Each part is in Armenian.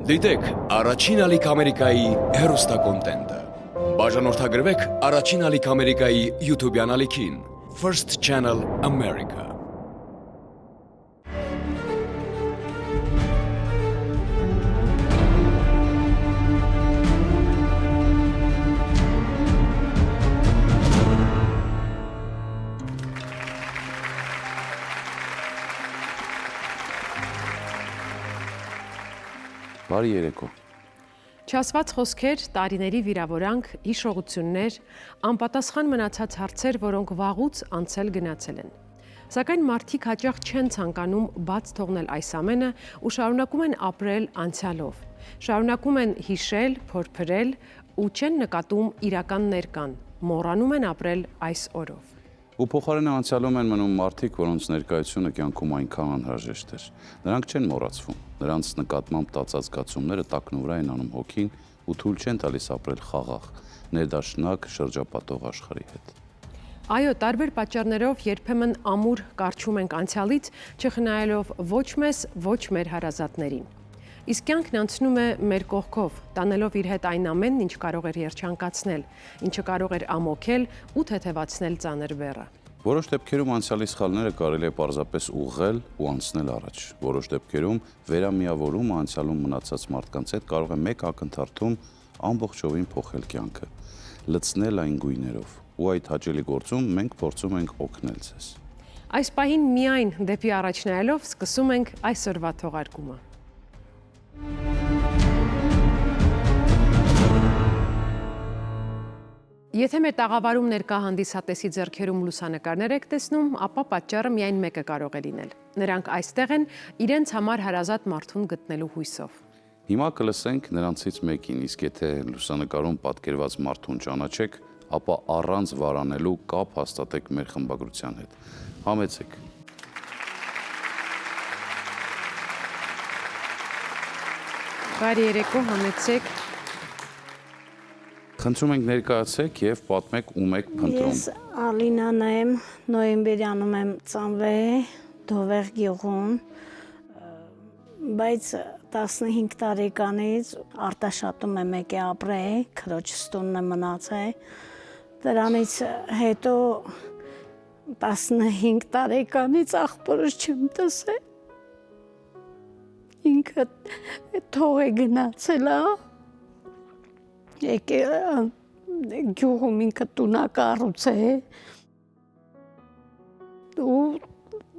Դիտեք առաջին ալիք Ամերիկայի հեռուստակոնտենտը։ Բաժանորդագրվեք առաջին ալիք Ամերիկայի YouTube-յան ալիքին First Channel America։ Բարի երեկո։ Չասված խոսքեր, տարիների վիրավորանք, հիշողություններ, անպատասխան մնացած հարցեր, որոնք վաղուց անցել գնացել են։ Սակայն մարդիկ հաճախ չեն ցանկանում բաց թողնել այս ամենը ու շարունակում են ապրել անցյալով։ Շարունակում են հիշել, փորփրել ու չեն նկատում իրական ներկան, մոռանում են ապրել այս օրով։ Ու փոխարենը անցյալում են մնում մարդիկ, որոնց ներկայությունը կյանքում այնքան անհրաժեշտ էր։ Նրանք չեն մոռացվում, նրանց նկատմամբ տածած զգացումները տակնուվրա են անում հոգին ու թույլ չեն տալիս ապրել խաղաղ, ներդաշնակ շրջապատող աշխարհի հետ։ Այո, տարբեր պատճառներով երբեմն ամուր կարճում ենք անցյալից, չխնայելով ոչ մեզ, ոչ մեր հարազատներին։ Իսկ կյանքն անցնում է մեր կողքով, տանելով իր հետ այն ամենն, ինչ կարող էր երջանկացնել, ինչը կարող էր ամոքել ու թեթևացնել ծանր բեռը։ Որոշ դեպքերում անցյալի սխալները կարելի է պարզապես ուղղել ու անցնել առաջ։ Որոշ դեպքերում վերամիավորումը անցյալում մնացած մարդկանց հետ կարող է մեկ ակնթարթում ամբողջովին փոխել կյանքը, լցնել այն գույներով, ու այդ հաճելի գործում մենք փորձում ենք օգնել ձեզ։ Այս պահին միայն դեպի առաջ նայելով սկսում ենք այսօրվա թողարկումը։ Եթե մեր տաղավարում ներկա հանդիսատեսի ձեռքերում լուսանկարներ եք տեսնում, ապա պատճառը միայն մեկը կարող է լինել։ Նրանք այստեղ են իրենց համար հարազատ մարդուն գտնելու հույսով։ Հիմա կլսենք նրանցից մեկին, իսկ եթե լուսանկարում պատկերված մարդուն ճանաչեք, ապա առանց վարանելու կապ հաստատեք մեր խմբագրության հետ։ Համեցեք։ Բարի երեկո, համեցեք։ Խնդրում ենք ներկայացեք եւ պատմեք ում եք փնտրում։ Ես Ալինան եմ, նոյեմբերյանում եմ ծնվել, Դովեղ գյուղում, բայց 15 տարեկանից Արտաշատում եմ եկել ապրել, քրոջս տունն եմ մնացել։ Դրանից հետո 15 տարեկանից աղբորս չեմ տեսել։ Ինքը թող է գնացել, եկել գյուղում ինքը տունա կառուցել ու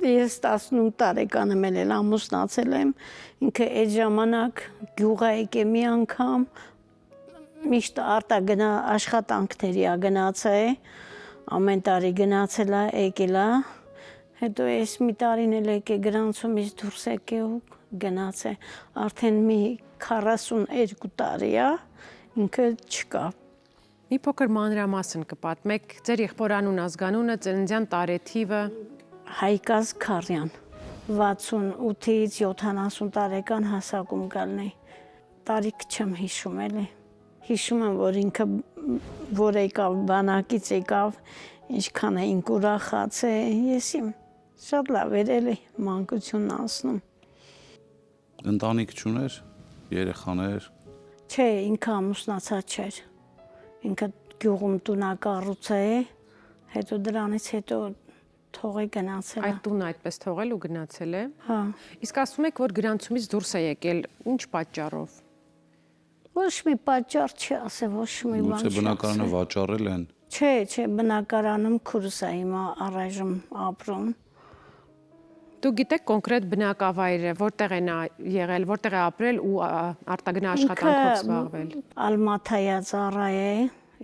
ես 18 տարեկան եմ էլ ամուսնացել եմ, ինքը այդ ժամանակ գյուղ է եկել մի անգամ, միշտ արտագնա աշխատանքների է գնացել, ամեն տարի գնացել է, եկել է, հետո ես մի տարին էլ եկել գրանցումից դուրս եկել ու գնացել, արդեն մի 42 տարի է, ինքը չկա։ Մի փոքր մանրամասն կպատմեք ձեր եղբոր անուն ազգանունը, ծննդյան տարեթիվը։ Հայկազ Քարյան, 68-ից 70 տարեկան հասակում գալն է, տարիք չեմ հիշում էլի, հիշում եմ, որ ինքը որ եկավ, բանակից եկավ, ինչքան է ինք ուրախաց է, ես իմ շատ լավ էր էլի, մանկությունն անցնում։ Ընտանիք չուներ, երեխաներ։ Չէ, ինքը ամուսնացած չէր, ինքը գյուղում տունա կառուցել, հետո դրանից հետո թողի գնացել է։ Այդ տունը այդպես թողել ու գնացել է։ Հա։ Իսկ ասում եք, որ գրանցումից դուրս է եկել, ինչ պատճառով։ Ոչ մի պատճառ չի ասել, ոչ մի բան Գուցե բնակարանը վաճառել են։ Չէ, բնակարանում քուրս է հիմա առայժմ ապրում։ Դու գիտեք կոնկրետ բնակավայրը, որտեղ է նա եղել, որտեղ է ապրել ու արտագնա աշխատանքով զբաղվել։ Ալմաթայա ծառայ է,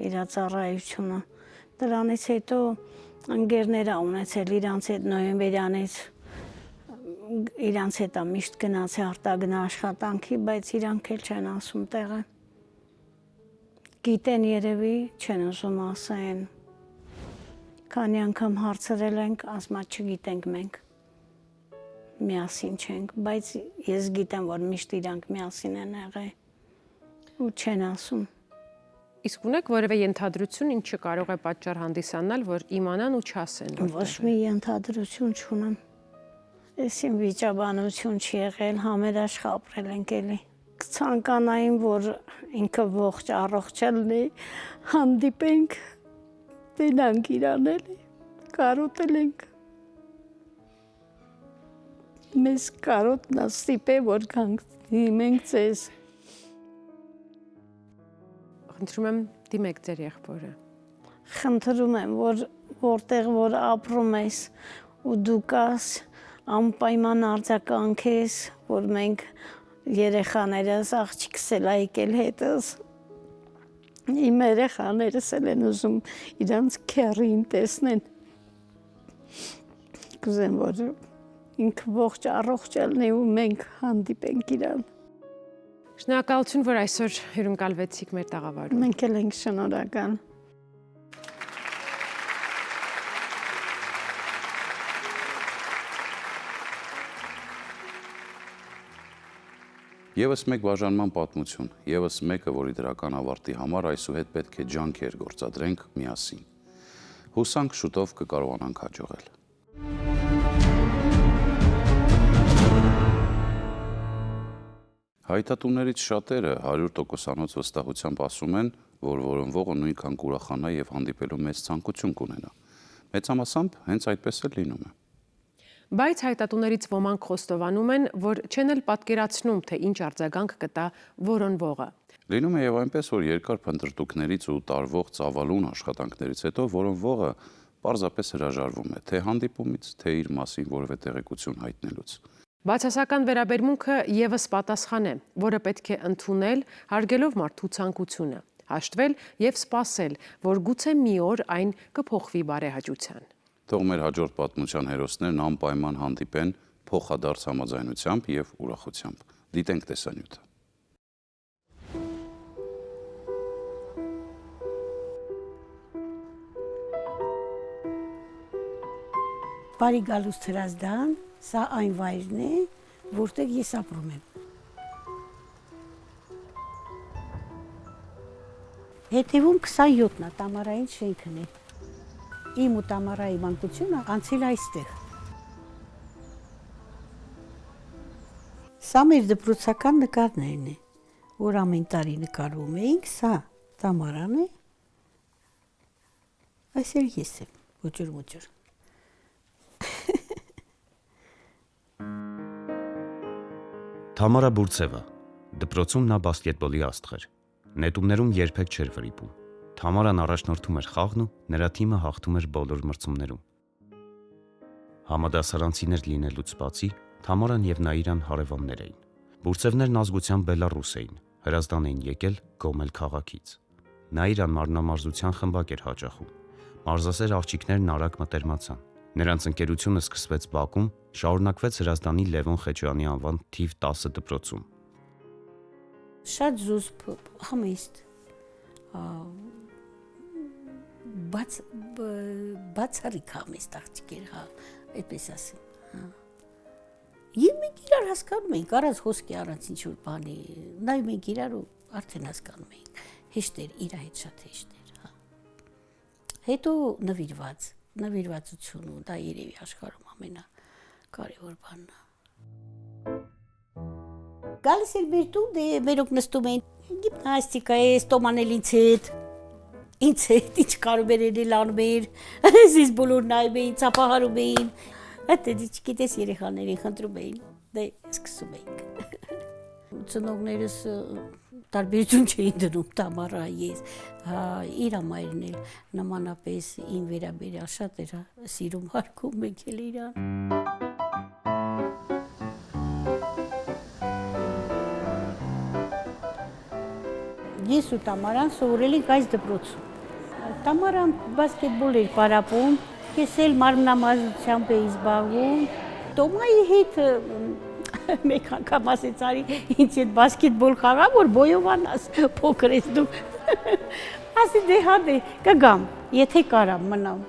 իր ծառայությունը։ Դրանից հետո ընկերներ ունեցել իրանց հետ նոյեմբերյանից, իրանց հետ է միշտ գնացել արտագնա աշխատանքի, բայց իրանք էլ չեն ասում տեղը։ Գիտեն երևի, չեն ուզում ասեն։ Քանի անգամ հարցրել ենք, ասма չգիտենք մենք։ Միասին չենք, բայց ես գիտեմ, որ միշտ իրանք միասին են եղել ու չեն ասում։ Իսկ ունեք որևէ ենթադրություն, ինչը կարող է պատճառ հանդիսանալ, որ իմանան ու չասեն։ Ոչ մի ենթադրություն չունեմ։ Ես իմ վիճաբանություն չի եղել, համերաշխ ապրել ենք էլի։ ցանկանային, որ ինքը ողջ առողջ լինի, հանդիպենք, տենանք իրան էլի, կարոտել ենք։ Մեզ կարոտնա ստիպե, որ գանք դիմենք ձեզ։ Խնդրում եմ դիմեք ձեր եղբորը։ Խնդրում եմ, որ որտեղ որ ապրում ես ու դու կաս անպայման արձագանք ես, որ մենք երեխաներս աղջիկս էլ եկել հետս, իմ երեխաներս էլ են ուզում իրանց քեռին տեսնեն, կուզեմ, որ ինքը ողջ առողջ լինի ու մենք հանդիպենք իրան։ Շնորհակալություն, որ այսօր հյուրընկալվեցիք մեր տաղավարում։ Մենք էլ ենք շնորհակալ։ Եվս մեկ բաժանման պատմություն, եվս մեկը, որի դրական ավարտի համար այսուհետ պետք է ջանքեր գործադրենք միասին։ Հուսանք շուտով կկարողանանք հաջողել։ Հայտատուներից շատերը 100%-անոց վստահությամբ ասում են, որ որոնվողը նույնքան կուրախանա եւ հանդիպելու մեծ ցանկություն կունենա։ Մեծամասամբ հենց այդպես էլ լինում է։ Բայց հայտատուներից ոմանք խոստովանում են, որ չեն էլ պատկերացնում, թե ինչ արձագանք կտա որոնվողը։ Լինում է եւ այնպես, որ երկար փնտրտուքներից ու տարվող ծավալուն աշխատանքներից հետո որոնվողը պարզապես հրաժարվում է, թե հանդիպումից, թե իր մասին որևէ տեղեկություն հայտնելուց։ Բացասական վերաբերմունքը եւս պատասխան է, որը պետք է ընդունել, հարգելով մարդու ցանկությունը, հաշտվել եւ սպասել, որ գուցե մի օր այն կփոխվի բարեհաճության։ Թող մեր հաջորդ պատմության հերոսներն անպայման հանդիպեն փոխադարձ համաձայնությամբ եւ ուրախությամբ։ Դիտենք տեսանյութը։ Բարի գալուս Հրազդան, սա այն վայրն է, որտեղ ես ապրում եմ։ Հետևում 27-ն է, Տամարային շենքն է։ Իմ ու Տամարայի մանկությունը անցել այստեղ։ Սա մեր դպրոցական նկարներն է, որ ամեն տարի նկարում էինք, սա Տամարան է, այս էլ ես եմ, ոճր-ոճր։ Թամարա Բուրցևա, դպրոցում նա բասկետբոլի աստղ էր, նետումներում երբեք չէր վրիպում, Թամարան առաջնորդում էր խաղն ու նրա թիմը հաղթում էր բոլոր մրցումներում։ Համադասարանցիներ լինելուց բացի, Թամարան և Նաիրան հարևաններ էին, Բուրցևներն ազգությամբ բելառուս էին, Հրազդան էին եկել գոմել քաղաքից։ Նաիրան մարմնամարզության խմբակ էր հաճախում, մարզասեր աղջիկներն արագ մտերմացան։ Նրանց ընկերությունը սկսվեց Բաքում, շարունակվեց Հրազդանի Լևոն Խեչյանի անվան թիվ 10 դպրոցում։ Շատ զուսպ, համեստ, բացառիկ համեստ աղջիկ էր, այդպես ասեմ։ Եվ մենք իրար հասկանում էինք, առանց խոսքի, առանց ինչ-որ բանի, նայում ենք իրար ու արդեն հասկանում էինք, հեշտ էր, իր հետ շատ հեշտ էր։ Հետո նվիրվածությունը, դա երևի աշխարհում ամենակարևոր բանն է։ Գալիս էր մեր տուն, մերոք նստում էին, գիմնաստիկա է, ստոմանել ինձ հետ, ինչ կարող էր էնել անում էր, ես բոլոր նայում էին, ծափահարում էին, այդ չգիտես երեխաներին խնդրում էին, դե սկսում էինք։ Ծնողներս տարբերություն չէին դնում Տամարա, ես, իր ամայրն էլ նմանապես իմ վերաբերյալ շատ էր սիրում հարգում, մենք էլ իրան։ Ես ու Տամարան սովորել ենք այս դպրոցում։ Տամարան բասկետբոլ էր պարապում, ես էլ մարմնամարզությամբ էի զբաղվում։ Տոմայի հետ մեկ անգամ ասեց արի ինձ հետ բասկետբոլ խաղա, որ բոյովանաս, փոքր ես դու։ Ասի դե հադե, կգամ, եթե կարամ մնամ։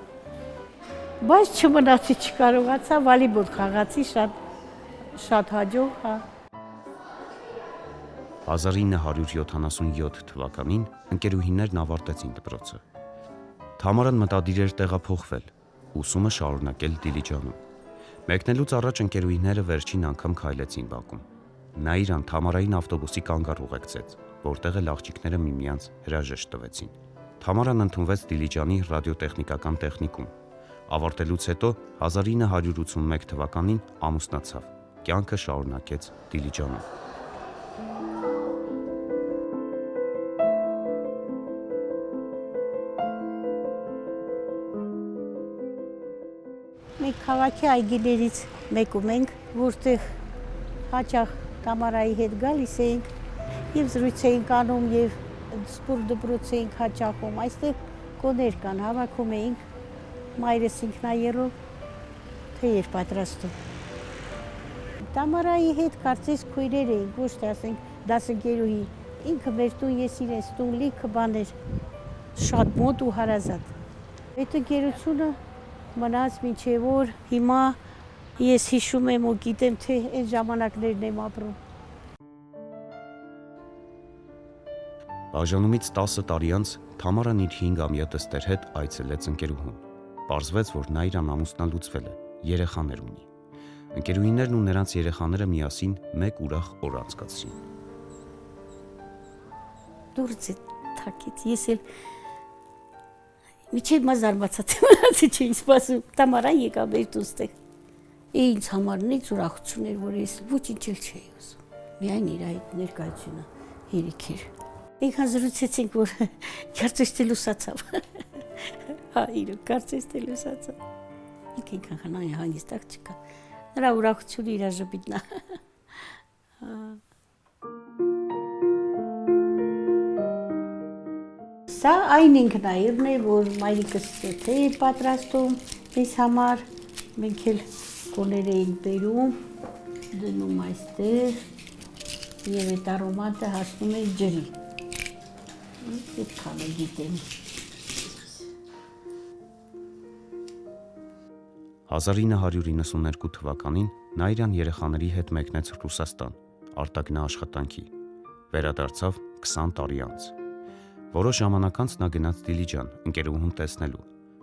Բայց չմնացի, չկարողացա, վալիբոլ խաղացի, շատ հաջող, հա։ 1977 թվականին ընկերուհիներն ավարտեցին դպրոցը։ Թամարան մտադիր էր տեղափոխվել, ուսումը շարունակել Դիլիջանում։ Մեկնելուց առաջ ընկերուհիները վերջին անգամ քայլեցին Բաքում։ Նաիրան Թամարային ավտոբուսի կանգառ ուղեկցեց, որտեղ էլ աղջիկները միմյանց հրաժեշտ տվեցին։ Թամարան ընդունվեց Դիլիջանի ռադիոտեխնիկական տեխնիկում։ Ավարտելուց հետո 1981 թվականին ամուսնացավ։ Կյանքը շարունակեց Դիլիջանում։ Մենք քաղաքի այգիներից մեկում ենք, որտեղ հաճախ Թամարայի հետ գալիս էինք եւ զրույց էինք անում եւ սպորտ դպրոց էինք հաճախում։ Այստեղ կոներ կան, հավաքում էինք, մայրս ինքնաերով թեյեր պատրաստում։ Թամարայի հետ կարծես քույրեր էինք, ոչ թե ասենք դասընկերուհի։ Ինքը մեր տուն, ես իրենց տուն, լիքը բաներ, շատ մոտ ու հարազատ։ Այդ ընկերությունը մնաց մինչև որ հիմա ես հիշում եմ ու գիտեմ, թե այդ ժամանակներն եմ ապրում։ Բաժանումից 10 տարի անց Թամարան իր 5-ամյա դստեր հետ այցելեց ընկերուհուն։ Պարզվեց, որ Նաիրան ամուսնալուծվել է, երեխաներ ունի։ Ընկերուհիներն ու նրանց երեխաները միասին մեկ ուրախ օր անցկացրին։ Դուրս է թակից, ես էլ միջև մազարմացած մնացի չէի սպասում, Թամարան եկա մեր տուստեղ։ Ինձ համար նից ուրախություն էր, որ ես ոչինչ էլ չէի ուզում։ Միայն իր այդ ներկայությունը հերիք էր։ Ինքան զրուցեցինք, որ կարծես թե լուսացավ։ Հա, իրոք, կարծես թե լուսացավ։ Ինքան խնայ հանգիստ աղջիկա։ Նրա ուրախությունը իր ժպիտն է։ Սա այն ինքնայիրն է, որ մայրիկս թե է պատրաստում ես համար, մենք էլ կոներ էինք բերում, դնում այստեղ և այդ արոմատը հասնում է ջրի։ Պետքան է գիտեմ։ 1992 թվականին Նաիրան երեխաների հետ մեկնեց Ռուսաստան, արտագնա աշխատանքի, վերադարձավ 20 տարի անց։ Որոշ ժամանակ անց նա գնաց Դիլիջան ընկերուհուն տեսնելու,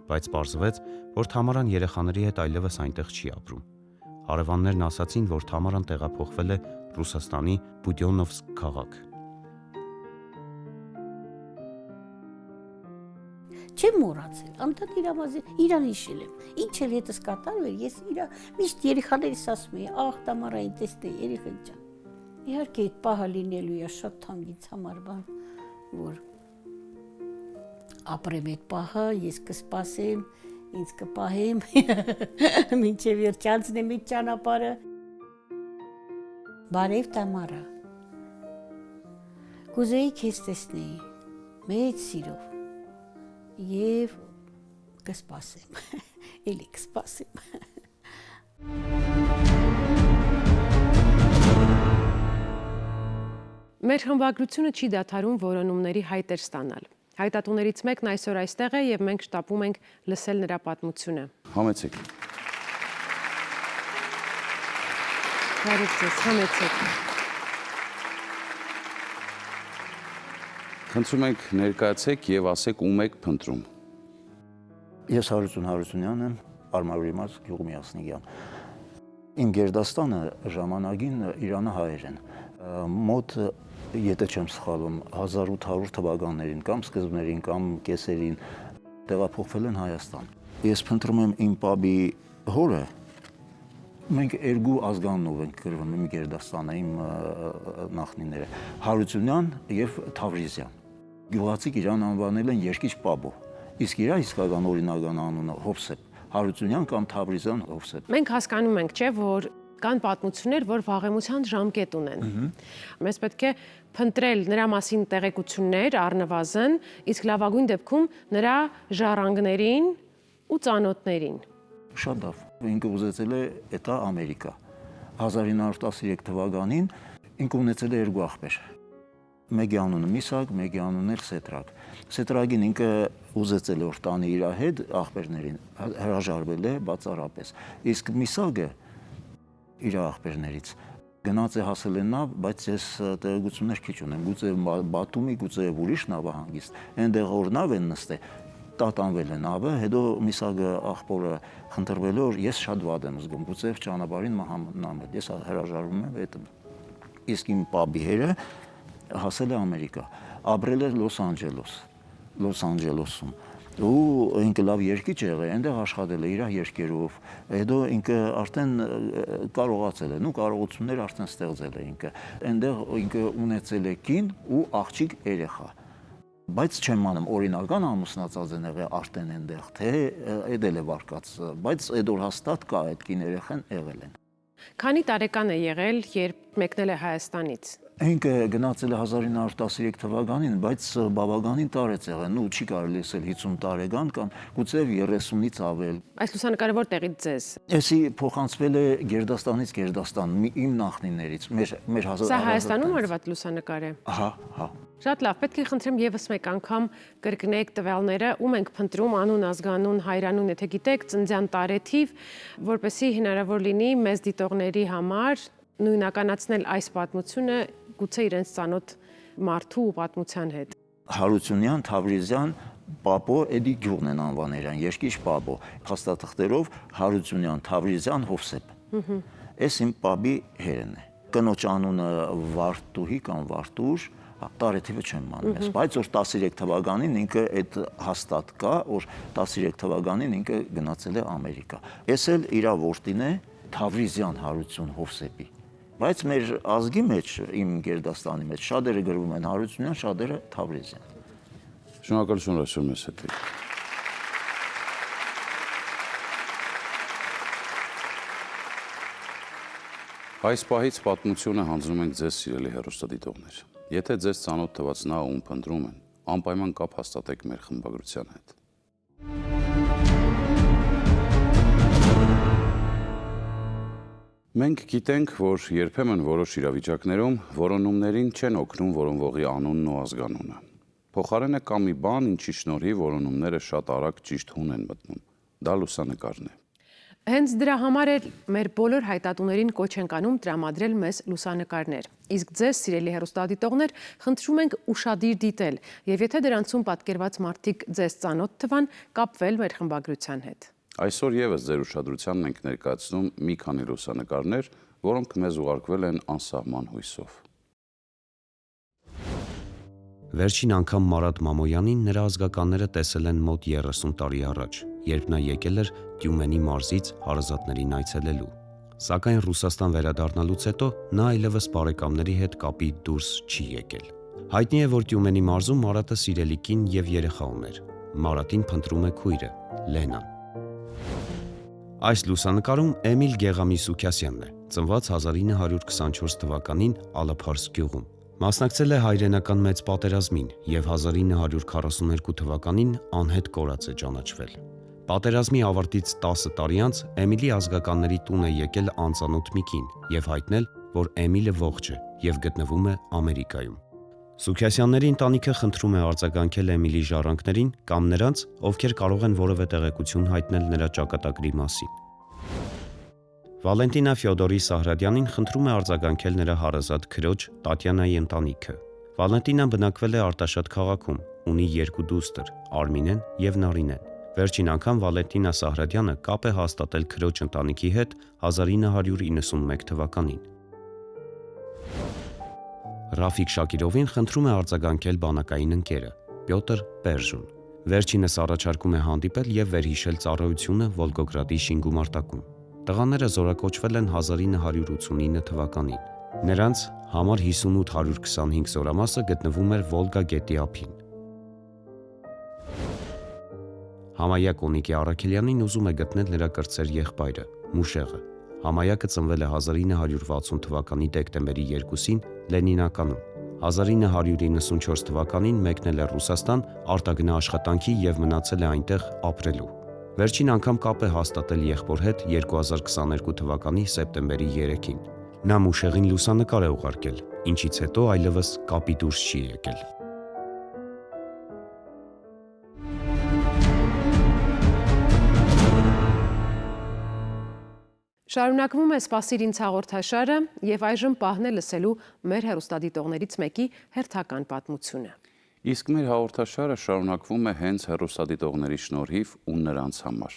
բայց պարզվեց, որ Թամարան երեխաների հետ այլևս այնտեղ չի ապրում։ Հարևաններն ասացին, որ Թամարան տեղափոխվել է Ռուսաստանի Բուդյոնովսկ քաղաք։ Չեմ մոռացել, անդադ իր ամազին, իրան հիշել եմ, ինչ էլ հետս կատարվել, ես իրա միշտ երեխաներիս ասում էի, աղ Թամարային տեսնե, երեխան ջան։ Իհարկե այդ պահը լինելու է շատ թանկ ինձ համար բան, որ ապրեմ այդ պահը, ես կսպասեմ, ինձ կպահեմ, մինչև վերջ անցնեմ այդ ճանապարհը։ Բարև Թամարա։ Կուզեի քեզ տեսնեի, մեծ սիրով։ Եվ կսպասեմ, էլի կսպասեմ։ Մեր խմբագրությունը չի դադարում որոնումների հայտեր ստանալ։ Հայտատուներից մեկն այսօր այստեղ է և մենք շտապում ենք լսել նրա պատմությունը։ Համեցեք։ Բարև ձեզ, համեցեք։ Խնդրում ենք ներկայացեք եւ ասեք ում եք փնտրում։ Ես Հարություն Հարությունյան եմ, Արմավրի մարզ գյուղ Միասնիկյան։ Իմ գերդաստանը ժամանակին Իրանը հայեր են։ Մոտ, եթե չեմ սխալվում, 1800 թվականներին կամ սկզբներին կամ կեսերին տեղափոխվել են Հայաստան։ Ես փնտրում եմ իմ պապի հորը։ Մենք երկու ազգանով ենք գրվում իմ գերդաստանը, իմ նախնիները, Հարությունյան եւ Թավրիզյան։ Գյուղացիք իրան անվանել են Երկիչ Պապո, իսկ իր իսկական օրինական անունը Հովսեփ, Հարությունյան կամ Թավրիզյան Հովսեփ։ Մենք հասկանում ենք, չէ, որ կան պատմություններ, որ վաղեմության ժամկետ ունեն։ Մեզ պետք է փնտրել նրա մասին տեղեկություններ առնվազն, իսկ լավագույն դեպքում նրա ժառանգներին ու ծանոթներին։ Շատ լավ։ Ինքը ուզեցել է հետա Ամերիկա։ 1913 թվականին ինքը ունեցել է երկու աղբեր։ Մեկի անունը Միսակ, մեկի անունն էր Սետրակ։ Սետրագին ինքը ուզեցել է որ տանի իր հետ աղբերներին, հրաժարվել է բացառապես։ Իսկ Միսակը իր աղբերներից գնաց է հասել է նավ, բայց ես տեղեկություններ քիչ ունեմ, գուցե Բաթումի, գուցե ուրիշ նավահանգիստ։ Այնտեղ որ նավ են նստե, տատանվել է նավը, հետո Միսակը աղբորը խնդրվել է որ ես շատ վատ եմ զգում, գուցե ճանապարհին մահանամ, ես հրաժարվում եմ այդ իսկ իմ պապի հերը հասել է Ամերիկա, ապրել է Լոս Անջելեսում։ Ու ինքը լավ երկիչ եղել է, այնտեղ աշխատել է իր երկերով, հետո ինքը արդեն կարողացել է, կարողություններ արդեն ստեղծել է ինքը։ Այնտեղ ինքը ունեցել է կին ու աղջիկ երեխա։ Բայց չեմ անում օրինական ամուսնացած են եղել արդեն այնտեղ, թե էդել է վարկած, բայց այդ որ հաստատ կա այդ կին երեխան եղել են։ Քանի տարեկան է եղել, երբ մեկնել է Հայաստանից։ Ինքը գնացել է 1913 թվականին, բայց բավականին տարեց եղել, չի կարելի ասել 50 տարեկան կամ գուցե 30-ից ավել։ Այս լուսանկարը որտեղից ձեզ։ Էսի փոխանցվել է Գերդաստանից Գերդաստան, իմ նախնիներից, մեր Սա Հայաստանում արված լուսանկար է։ Հա։ Շատ լավ, պետք է խնդրեմ եւս մեկ անգամ կրկնեք տվյալները, ում ենք փնտրում անուն, ազգանուն, հայրանուն, եթե գիտեք, ծննդյան տարեթիվ, որպեսզի հնարավոր լինի մեզ դիտողների համար նույնականացնել այս պատմությունը գուցե իրենց ծանոթ մարդու ու պատմության հետ։ Հարությունյան, Թավրիզյան, Պապո, էդի գյուղն են անվաներան, երկիշ Պապո, փաստաթղթերով Հարությունյան, Թավրիզյան, Հովսեփ։ Էս իմ պապի հերն է։ Կնոջ անունը Վարդուհի կամ Վարդուր, տարեթիվը չեմ անում ես, բայց որ 13 թվականին ինքը այդ հաստատ կա, որ 13 թվականին ինքը գնացել է Ամերիկա։ Էս էլ իր որդին է Թավրիզյան Հարություն Հովսեփի։ Բայց մեր ազգի մեջ, իմ Գերդաստանի մեջ շատերը գրվում են Հարությունյան, շատերը Թավրիզյան։ Շնորհակալություն այսօր մեզ հետ։ Այս պահից պատմությունը հանձնում ենք ձեզ սիրելի հեռուստադիտողներ։ Եթե ձեզ ծանոթ թվաց նա ում փնտրում են, անպայման կապ հաստատեք մեր խմբագրության հետ։ Մենք գիտենք, որ երբեմն որոշ իրավիճակներում որոնումներին չեն օգնում որոնվողի անունն ու ազգանունը։ Փոխարենը կա մի բան, ինչի շնորհիվ որոնումները շատ արագ ճիշտ հուն են մտնում։ Դա լուսանկարն է։ Հենց դրա համար էլ մեր բոլոր հայտատուներին կոչ ենք անում տրամադրել մեզ լուսանկարներ։ Իսկ ձեզ, սիրելի հեռուստադիտողներ, խնդրում ենք ուշադիր դիտել եւ եթե դրանցում պատկերված մարդիկ ձեզ ծանոթ թվան, կապվել մեր խմբագրության հետ։ Այսօր եւս ձեր ուշադրությանն ենք ներկայացնում մի քանի լուսանկարներ, որոնք մեզ ուղարկվել են անսահման հույսով։ Վերջին անգամ Մարատ Մամոյանին նրա ազգականները տեսել են մոտ 30 տարի առաջ, երբ նա եկել էր Տյումենի մարզից հարազատներին այցելելու։ Սակայն Ռուսաստան վերադառնալուց հետո նա այլևս բարեկամների հետ կապի դուրս չի եկել։ Հայտնի է, որ Տյումենի մարզում Մարատը սիրելի կին եւ երեխա ուներ։ Մարատին փնտրում է քույրը՝ Լենան։ Այս լուսանկարում Էմիլ Գեղամիսուքյասյանն է, ծնված 1924 թվականին Ալափարս գյուղում։ Մասնակցել է հայրենական մեծ պատերազմին եւ 1942 թվականին անհետ կորած է ճանաչվել։ Պատերազմի ավարտից 10 տարի անց Էմիլի ազգականների տուն է եկել անծանոթ մի կին եւ հայտնել, որ Էմիլը ողջ է եւ գտնվում է Ամերիկայում։ Սուքյասյանների ընտանիքը խնդրում է արձագանքել Էմիլի ժառանգներին կամ նրանց, ովքեր կարող են որևէ տեղեկություն հայտնել նրա ճակատագրի մասին։ Վալենտինա Ֆյոդորի Սահրադյանին խնդրում է արձագանքել նրա հարազատ քրոջ Տատյանայի ընտանիքը։ Վալենտինան բնակվել է Արտաշատ քաղաքում, ունի 2 դուստր՝ Արմինեն եւ Նարինեն։ Վերջին անգամ Վալենտինա Սահրադյանը կապ է հաստատել քրոջ ընտանիքի հետ 1991 թվականին։ Ռաֆիկ Շակիրովին խնդրում է արձագանքել բանակային ընկերը Պյոտր Պերժուն։ Վերջինս առաջարկում է հանդիպել եւ վերհիշել ծառայությունը Վոլգոգրադի շինգումարտակում։ Տղաները զորակոչվել են 1989 թվականին։ Նրանց համար 5825 զորամասը գտնվում էր Վոլգա գետի ափին։ Համայակ Օնիկի Արաքելյանին ուզում է գտնել նրա կրտսեր եղբայրը՝ Մուշեղը։ Համայակը ծնվել է 1960 թվականի դեկտեմբերի 2-ին Լենինականում։ 1994 թվականին մեկնել է Ռուսաստան արտագնա աշխատանքի եւ մնացել է այնտեղ ապրելու։ Վերջին անգամ կապ է հաստատել եղբոր հետ 2022 թվականի սեպտեմբերի 3-ին։ Նա Մուշեղին լուսանկար է ուղարկել, ինչից հետո այլևս կապի դուրս չի եկել։ Շարունակվում է «Սպասիր ինձ» հաղորդաշարը եւ այժմ պահն է լսելու մեր հեռուստադիտողներից մեկի հերթական պատմությունը։ Իսկ մեր հաղորդաշարը շարունակվում է հենց հեռուստադիտողների շնորհիվ ու նրանց համար։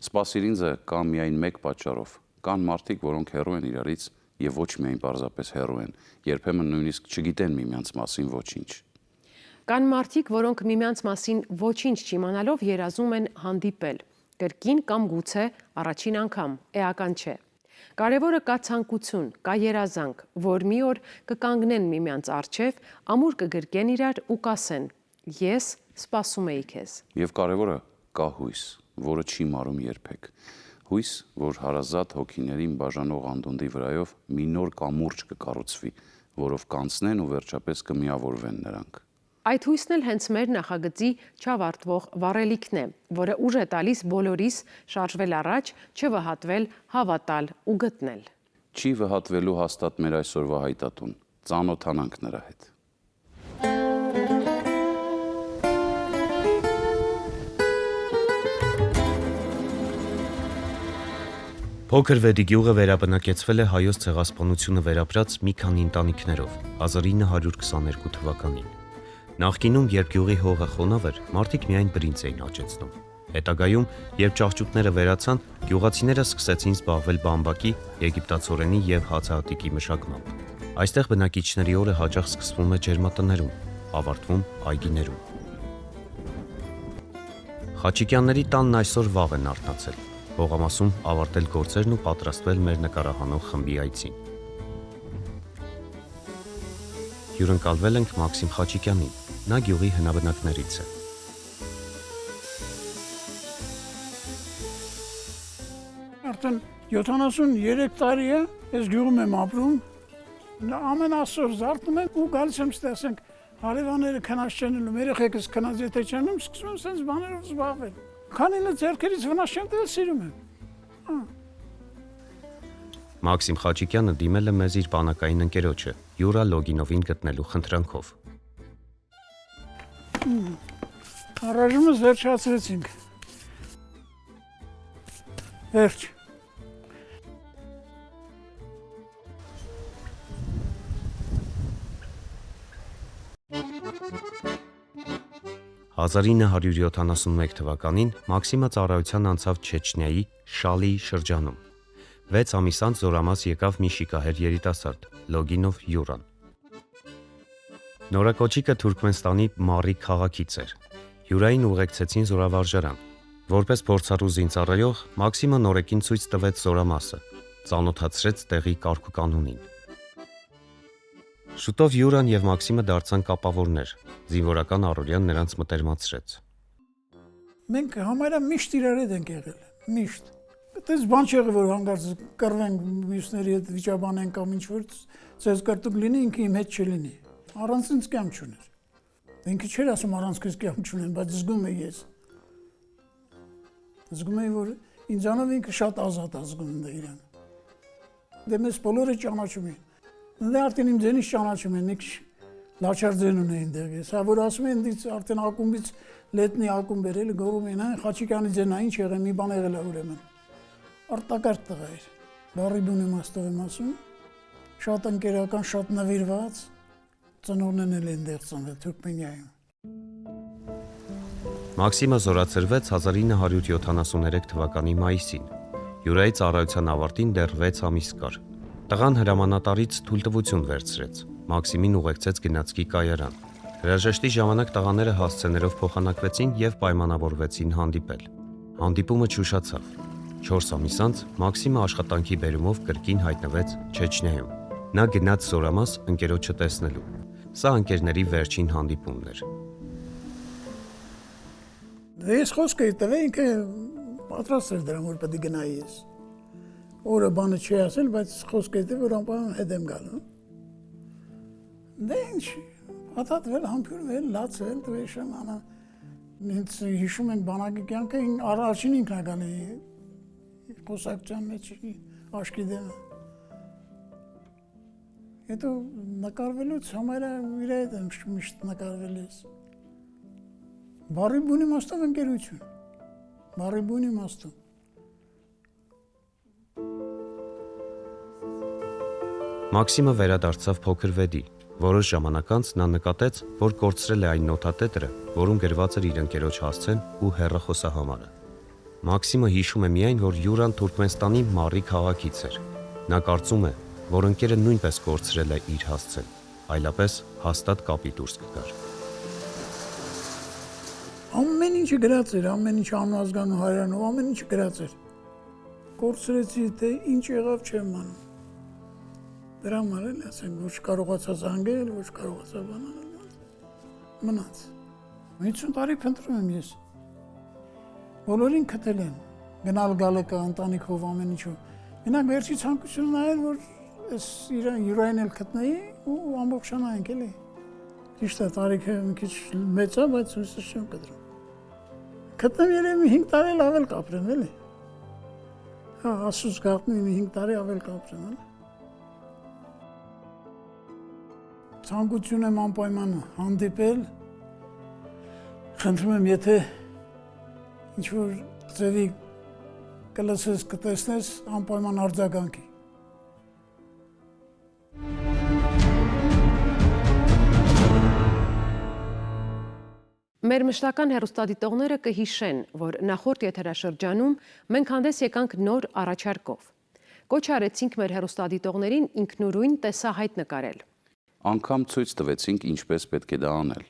«Սպասիր ինձ»-ը կա միայն մեկ պատճառով։ Կան մարդիկ, որոնք հեռու են իրարից եւ ոչ միայն պարզապես հեռու են, երբեմն նույնիսկ չգիտեն միմյանց մասին ոչինչ։ Կան մարդիկ, որոնք միմյանց մասին ոչինչ չիմանալով երազում են հանդիպել, կրկին կամ գուցե առաջին անգամ, էական չէ։ Կարևորը կա ցանկություն, կա երազանք, որ մի օր կկանգնեն միմյանց առջև, ամուր կգրկեն իրար ու կասեն. ես սպասում էի քեզ։ Եվ կարևորը կա հույս, որը չի մարում երբեք։ Հույս, որ հարազատ հոգիներին բաժանող անդունդի վրայով մի նոր կամուրջ կկառուցվի, որով կանցնեն ու վերջապես կմիավորվեն նրանք։ Այդ հույսն էլ հենց մեր նախագծի չավարտվող վառելիքն է, որը ուժ է տալիս բոլորիս շարժվել առաջ, չվհատվել, հավատալ ու գտնել։ Չի վհատվելու հաստատ մեր այսօրվա հայտատուն, ծանոթանանք նրա հետ։ Փոքր Վեդի գյուղը վերաբնակեցվել է հայոց ցեղասպանությունը վերապրած մի քանի ընտանիքներով 1922 թվականին։ Նախկինում, երբ գյուղի հողը խոնավ էր, մարդիկ միայն բրինձ էին աճեցնում։ Հետագայում, երբ ճահճուտները վերացան, գյուղացիները սկսեցին զբաղվել բամբակի, եգիպտացորենի եւ հացահատիկի մշակմամբ։ Այստեղ բնակիչների օրը հաճախ սկսվում է ջերմատներում, ավարտվում այգիներում։ Խաչիկյանների տանն այսօր վաղ են արթնացել, հողամասում ավարտել գործերն ու պատրաստվել մեր նկարահանող խմբի այցին։ Հյուրընկալվել ենք Մաքսիմ Խաչիկյանին, նա գյուղի հնաբնակներից է։ Արդեն 73 տարի է, ես գյուղում եմ ապրում, ամեն ասոր զարթնում եմ ու գալիս եմ ստեսենք հարևանները քնած չեն ելնում, երեխեքս քնած եթե չեն ելնում, սկսում եմ սենց բաներով զբաղվել։ Քանին ձեռքերից վնաս չեմ տվել, սիրում եմ։ Մաքսիմ Խաչիկյանը դիմել է մեզ իր բանակային ընկերոջը Յուրա Լոգինովին գտնելու խնդրանքով։ Առայժմս վերջացրեցինք։ Վերջ։ «1971 թվականին Մաքսիմը ծառայության անցավ Չեչնիայի Շալիի շրջանում։ 6 ամիս անց զորամաս եկավ մի շիկահեր երիտասարդ՝ Լոգինով Յուրան։ Նորակոչիկը Թուրքմենստանի Մարի քաղաքից էր։ Յուրային ուղեկցեցին զորավարժարան։ Որպես փորձառու զինծառայող Մաքսիմը նորեկին ցույց տվեց զորամասը, ծանոթացրեց տեղի կարգուկանոնին։ Շուտով Յուրան եւ Մաքսիմը դարձան կապավորներ, զինվորական առօրյան նրանց մտերմացրեց։ Մենք համարյա միշտ իրար հետ ենք եղել, միշտ։ Այդպես բան չեղի, որ հանգարց կռվենք մյուսների հետ վիճաբանենք կամ ինչ-որ ցեզ կրտուկ լինի, ինքը իմ հետ չլինի։ Առանց ինձ կյամ չուներ։ Ինքը չէր ասում առանց քեզ կյամ չունեմ, բայց զգում էի ես։ Զգում էի, որ ինձանով ինքը շատ ազատ է զգում իրան։ Դե մեզ բոլորը ճանաչում են։ Դե արդեն իմ ձենից ճանաչում են, եք լաչար ձեն ունեին դեղ ես։ Հա որ ասում են դից արդեն ակումբից լետնի ակումբ էր, էլի գովում են, հա Խաչիկյանի ձենա ինչ եղել, մի բան եղել է ուրեմն։ Արտակարգ տղա էր։ Բարի բուն իմաստով եմ ասում, շատ ընկերական, շատ նվիրված, ծնողներն էլ այնտեղ ծնվել Թուրքմենիայում։ Մաքսիմը զորացրվեց 1973 թվականի մայիսին։ Յուրայի ծառայության ավարտին դեռ 6 ամիս կար։ Տղան հրամանատարից թույլտվություն վերցրեց։ Մաքսիմին ուղեկցեց գնացքի կայարան։ Հրաժեշտի ժամանակ տղաները հասցեներով փոխանակվեցին եւ պայմանավորվեցին հանդիպել։ Հանդիպումը չուշացավ։ 4 ամիս անց Մաքսիմը աշխատանքի բերումով կրկին հայտնվեց Չեչնիայում։ Նա գնաց զորամաս ընկերոջը տեսնելու։ Սա ընկերների վերջին հանդիպումն էր։ Ես խոսք էի տվել, ինքը պատրաստ էր դրան, որ պետք է գնայի ես։ Օրը բանը չի ասել, բայց խոսք էի տվել, որ անպայման հետ եմ գալու։ Դե ինչ, հատատվել, համբուրվել, լացել, տվեշան, անա։ Ինձ հիշում են բանակի կյանքը, առաջին ինքն է գալի խոսակցության մեջ աշկի դեմը։ Հետո նկարվելուց համարյա իր հետ եմ միշտ նկարվել ես։ Բարի բուն իմաստով ընկերություն, բարի բուն իմաստով։ Մաքսիմը վերադարձավ փոքր Վեդի։ Որոշ ժամանակ անց նա նկատեց, որ կորցրել է այն նոթատետրը, որում գրված էր իր ընկերոջ հասցեն ու հեռախոսահամարը։ Մաքսիմը հիշում է միայն, որ Յուրան Թուրքմենստանի Մարի քաղաքից էր։ Նա կարծում է, որ ընկերը նույնպես կորցրել է իր հասցեն, այլապես հաստատ կապի դուրս կգար։ Ամեն ինչը գրած էր, ամեն ինչ անազգանու հայրանով, ամեն ինչը գրած էր։ Կորցրեցի, թե ինչ եղավ չեմ անում։ Դրա համար էլ ասեմ, ոչ կարողացա զանգել, ոչ կարողացա բանալ, մնաց։ 50 տարի փնտրում եմ ես։ Բոլորին գտել եմ, գնալ գալը կա ընտանիքով ամեն ինչով։ Մենակ վերջի ցանկությունը նա էր, որ այս յուրային էլ գտնեի ու ամբողջանայինք էլի։ Ճիշտ է, տարիքը մի քիչ մեծ է, բայց հույսս չեմ կտրում։ Գտնեմ երևի 5 տարի էլ ավել կապրեմ էլի։ Հա, ասուս գաղտնի մի 5 տարի ավել կապրեմ էլի։ Ցանկություն եմ անպայման հանդիպել, խնդրում եմ, եթե ինչ-որ ձևի կլսես, կտեսնես, անպայման արձագանքի։ Մեր մշտական հեռուստադիտողները կհիշեն, որ նախորդ եթերաշրջանում մենք հանդես եկանք նոր առաջարկով։ Կոչ արեցինք մեր հեռուստադիտողներին ինքնուրույն տեսահայտ նկարել։ Անգամ ցույց տվեցինք ինչպես պետք է դա անել։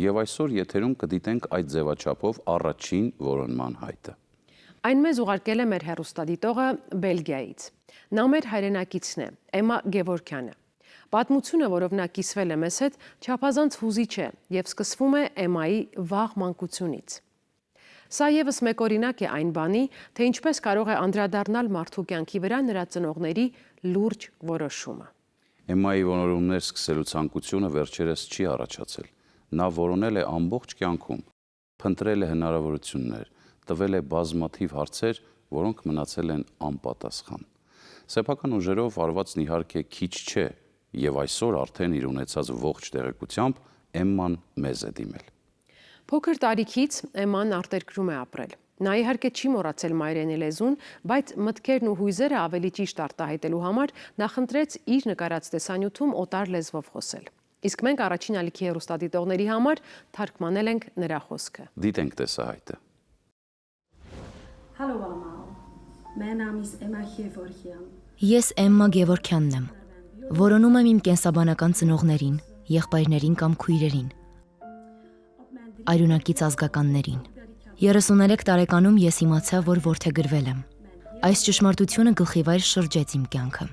Եվ այսօր եթերում կդիտենք այդ ձևաչափով առաջին որոնման հայտը։ Այն մեզ ուղարկել է մեր հեռուստադիտողը Բելգիայից։ Նա մեր հայրենակիցն է, Էմմա Գևորգյանը։ Պատմությունը, որով նա կիսվել է մեզ հետ, չափազանց հուզիչ է եւ սկսվում է Էմմայի վաղ մանկությունից։ Սա եւս մեկ օրինակ է այն բանի, թե ինչպես կարող է անդրադառնալ մարդու կյանքի վրա նրա ծնողների լուրջ որոշումը։ Էմմայի որոնումներ սկսելու ցանկությունը վերջերս չի առաջացել։ Նա որոնել է ամբողջ կյանքում, փնտրել է հնարավորություններ, տվել է բազմաթիվ հարցեր, որոնք մնացել են անպատասխան։ Սեփական ուժերով արվածն իհարկե քիչ չէ, եւ այսօր արդեն իր ունեցած ողջ տեղեկությամբ Էմման մեզ է դիմել։ Փոքր տարիքից Էմման արտերկրում է ապրել։ Նա իհարկե չի մոռացել մայրենի լեզուն, բայց մտքերն ու հույզերը ավելի ճիշտ արտահայտելու համար նախընտրեց իր նկարած տեսանյութում օտար լեզվով խոսել։ Իսկ մենք առաջին ալիքի հեռուստադիտողների համար թարգմանել ենք նրա խոսքը։ Դիտենք տեսահայտը։ Hallo allemaal, mijn naam is Emma Gevorgian. Ես Էմմա Գևորգյանն եմ։ Որոնում եմ իմ կենսաբանական ծնողներին, եղբայրներին կամ քույրերին, արյունակից ազգականներին։ 33 տարեկանում ես իմացա, որ որդեգրվել եմ։ Այս ճշմարտությունը գլխիվայր շրջեց իմ կյանքը։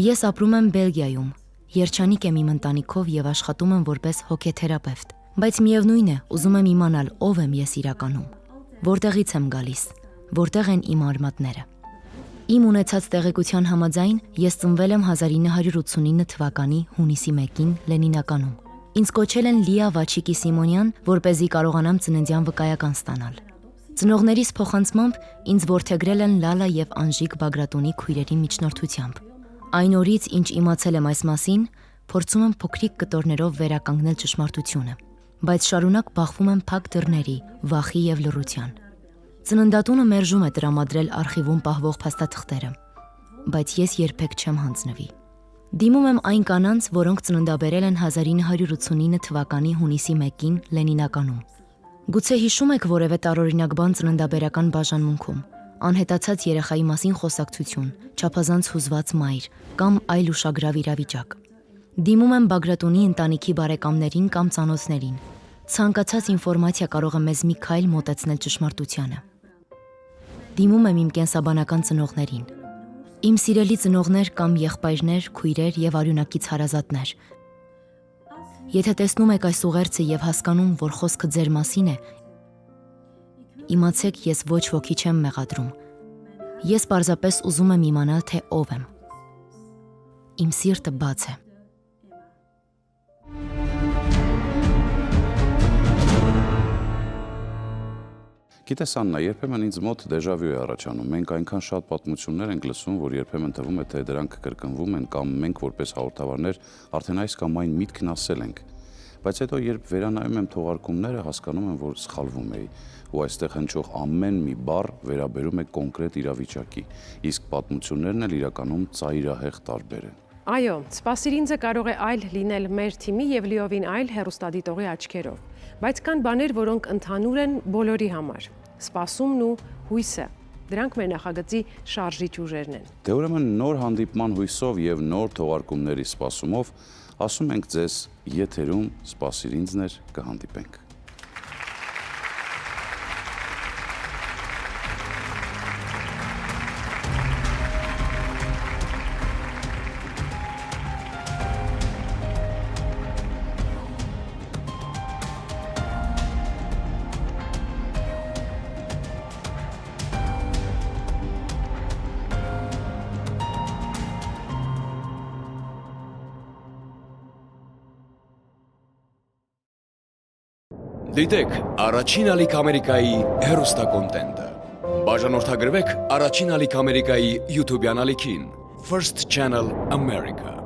Ես ապրում եմ Բելգիայում, երջանիկ եմ իմ ընտանիքով եւ աշխատում եմ որպես հոգեթերապևտ, բայց միևնույն է, ուզում եմ իմանալ ով եմ ես իրականում, որտեղից եմ գալիս, որտեղ են իմ արմատները։ Իմ ունեցած տեղեկության համաձայն ես ծնվել եմ 1989 թվականի հունիսի 1-ին Լենինականում։ Ինձ կոչել են Լիա Վաչիկի Սիմոնյան, որպեսզի կարողանամ ծննդյան վկայական ստանալ։ Ծնողներիս փոխանցմամբ ինձ որդեգրել են Լալա եւ Անժիկ Բագրատունի քույրերի միջնորդությամբ։ Այն օրից, ինչ իմացել եմ այս մասին, փորձում եմ փոքրիկ կտորներով վերականգնել ճշմարտությունը, բայց շարունակ բախվում եմ փակ դռների, վախի եւ լռության։ Ծննդատունը մերժում է տրամադրել արխիվում պահվող փաստաթղթերը, բայց ես երբեք չեմ հանձնվի։ Դիմում եմ այն կանանց, որոնք ծննդաբերել են 1989 թվականի հունիսի 1-ին Լենինականում։ Գուցե հիշում եք որևէ տարօրինակ բան ծննդաբերական բաժանմունքում, անհետացած երեխայի մասին խոսակցություն, չափազանց հուզված մայր կամ այլ ուշագրավ իրավիճակ։ Դիմում եմ Բագրատունի ընտանիքի բարեկամներին կամ ծանոթներին։ Ցանկացած ինֆորմացիա կարող է մեզ մի քայլ մոտեցնել ճշմարտությանը։ Դիմում եմ իմ կենսաբանական ծնողներին։ Իմ սիրելի ծնողներ կամ եղբայրներ, քույրեր եւ արյունակից հարազատներ։ Եթե տեսնում եք այս ուղերձը եւ հասկանում, որ խոսքը ձեր մասին է, իմացեք, ես ոչ ոքի չեմ մեղադրում։ Ես պարզապես ուզում եմ իմանալ, թե ով եմ։ Իմ սիրտը բաց է։ Գիտես Աննա, երբեմն ինձ մոտ դեժավյու է առաջանում։ Մենք այնքան շատ պատմություններ ենք լսում, որ երբեմն թվում է, թե դրանք կրկնվում են կամ մենք որպես հաղորդավարներ արդեն այս կամ այն միտքն ասել ենք։ Բայց հետո երբ վերանայում եմ թողարկումները, հասկանում եմ, որ սխալվում էի, ու այստեղ հնչող ամեն մի բառ վերաբերում է կոնկրետ իրավիճակի, իսկ պատմություններն էլ իրականում ծայրահեղ տարբեր են։ Այո, սպասիրինձը կարող է այլ լինել մեր թիմի եւ լիովին այլ հեռուստադիտողի աչքերով, բայց կան բաներ, որոնք ընդհանուր են բոլորի համար։ Սպասումն ու հույսը։ Դրանք մեր նախագծի շարժիչ ուժերն են։ Դե ուրեմն նոր հանդիպման հույսով եւ նոր թողարկումների սպասումով ասում ենք ձեզ եթերում սպասիր ինձներ կհանդիպենք։ Դիտեք առաջին ալիք Ամերիկայի հեռուստակոնտենտը։ Բաժանորդագրվեք առաջին ալիք Ամերիկայի YouTube-յան ալիքին First Channel America։